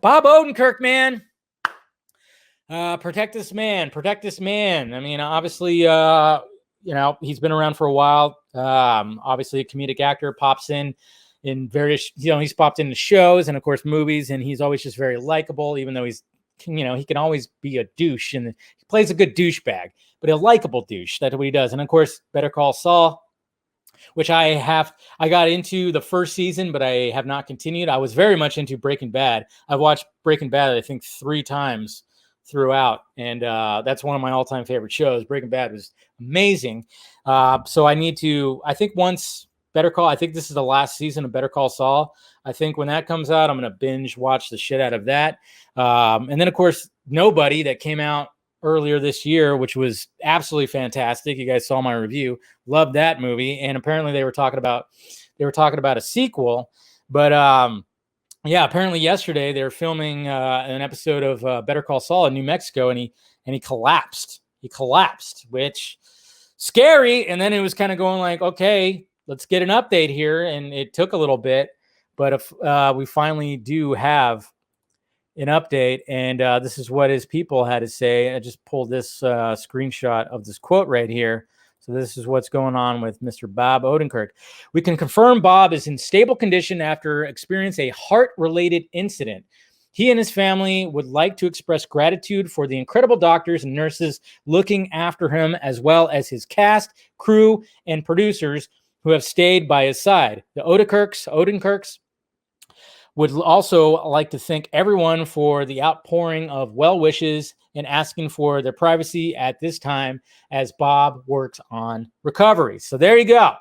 Bob Odenkirk, man. Protect this man. Protect this man. I mean, obviously, he's been around for a while. Obviously, a comedic actor, pops in various, he's popped into shows and, of course, movies, and he's always just very likable, even though he's, he can always be a douche, and he plays a good douchebag, but a likable douche. That's what he does. And, of course, Better Call Saul, which I got into the first season, but I have not continued. I was very much into Breaking Bad. I've watched Breaking Bad, I think, 3 times throughout, and that's one of my all-time favorite shows. Breaking Bad was amazing. So I think once I think this is the last season of Better Call Saul. I think when that comes out, I'm going to binge watch the shit out of that. And then, of course, Nobody, that came out earlier this year, which was absolutely fantastic. You guys saw my review. Loved that movie. And apparently they were talking about a sequel. But apparently yesterday they were filming an episode of Better Call Saul in New Mexico, and he collapsed. He collapsed, which scary. And then it was kind of going like, okay, let's get an update here. And it took a little bit, but if we finally do have an update, and this is what his people had to say. I just pulled this screenshot of this quote right here. So this is what's going on with Mr. Bob Odenkirk. We can confirm Bob is in stable condition after experiencing a heart-related incident. He and his family would like to express gratitude for the incredible doctors and nurses looking after him, as well as his cast, crew, and producers who have stayed by his side. The Odenkirks would also like to thank everyone for the outpouring of well wishes and asking for their privacy at this time as Bob works on recovery. So there you go.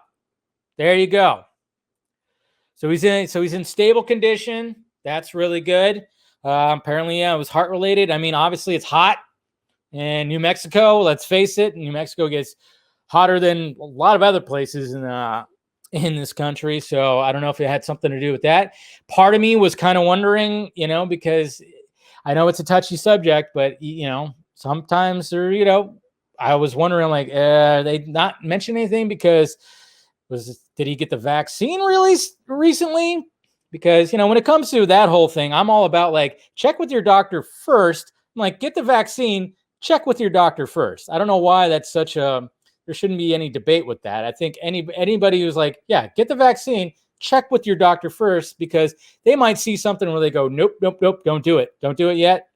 There you go. So he's in stable condition. That's really good. Apparently, it was heart related. I mean, obviously it's hot in New Mexico. Let's face it. New Mexico gets hotter than a lot of other places in this country. So I don't know if it had something to do with that. Part of me was kind of wondering, because I know it's a touchy subject, but sometimes I was wondering, like, they not mention anything because did he get the vaccine released recently? Because, when it comes to that whole thing, I'm all about, like, check with your doctor first. I'm like, get the vaccine, check with your doctor first. I don't know why that's there shouldn't be any debate with that. I think anybody who's like, yeah, get the vaccine, check with your doctor first, because they might see something where they go, nope, don't do it. Don't do it yet,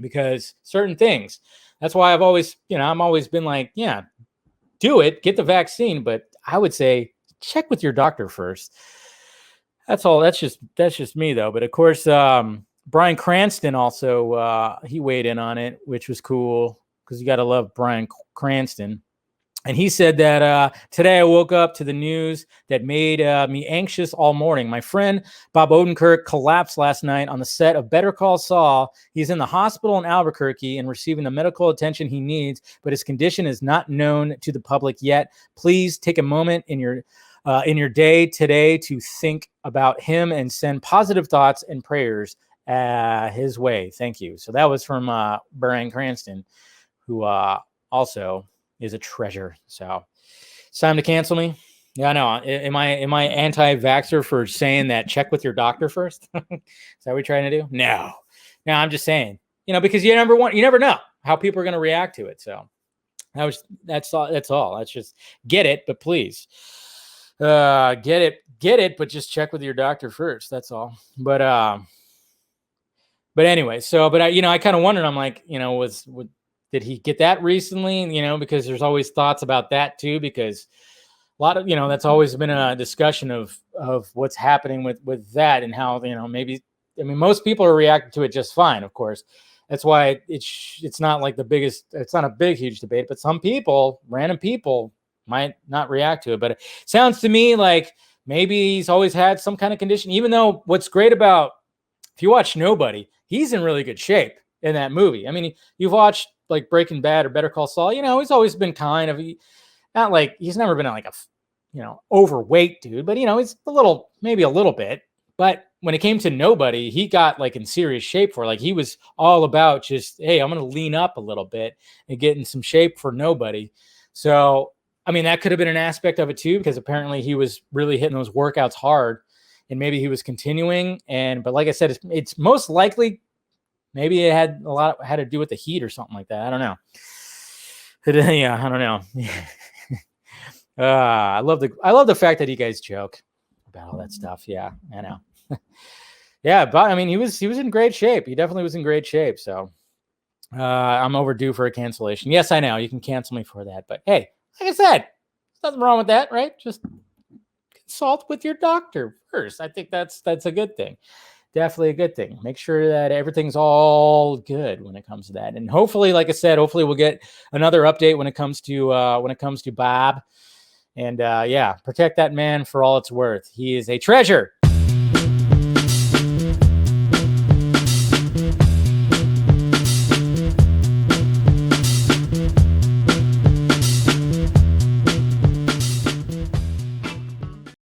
because certain things. That's why I've always, I'm always been like, yeah, do it, get the vaccine. But I would say check with your doctor first. That's all. That's just me, though. But of course, Bryan Cranston also, he weighed in on it, which was cool, because you got to love Bryan Cranston. And he said that today I woke up to the news that made me anxious all morning. My friend Bob Odenkirk collapsed last night on the set of Better Call Saul. He's in the hospital in Albuquerque and receiving the medical attention he needs, but his condition is not known to the public yet. Please take a moment in your day today to think about him and send positive thoughts and prayers his way. Thank you. So that was from Bryan Cranston, who also is a treasure. So it's time to cancel me. Yeah, I know. Am I anti-vaxxer for saying that check with your doctor first? Is that what we're trying to do? No, I'm just saying, because you never know how people are going to react to it. So that's all. Let's just get it, but please get it, but just check with your doctor first. That's all. But anyway, I kind of wondered, I'm like, did he get that recently? Because there's always thoughts about that too, because a lot of, that's always been a discussion of what's happening with that, and how, maybe, most people are reacting to it just fine, of course. That's why it's not like it's not a big, huge debate, but some people, random people, might not react to it. But it sounds to me like maybe he's always had some kind of condition, even though what's great about, if you watch Nobody, he's in really good shape in that movie. You've watched like Breaking Bad or Better Call Saul, he's always been kind of, not like, he's never been like a, overweight dude, but he's maybe a little bit. But when it came to Nobody, he got like in serious shape for, like, he was all about just, hey, I'm going to lean up a little bit and get in some shape for Nobody. So, that could have been an aspect of it too, because apparently he was really hitting those workouts hard and maybe he was continuing. But like I said, it's most likely maybe it had to do with the heat or something like that. I don't know. Yeah, I don't know. I love the fact that you guys joke about all that stuff. Yeah, I know. Yeah, but I mean, he was in great shape. He definitely was in great shape. So I'm overdue for a cancellation. Yes, I know you can cancel me for that, but hey, like I said, there's nothing wrong with that, right? Just consult with your doctor first. I think that's a good thing. Definitely a good thing. Make sure that everything's all good when it comes to that. And hopefully, like I said, hopefully we'll get another update when it comes to Bob. And yeah, protect that man for all it's worth. He is a treasure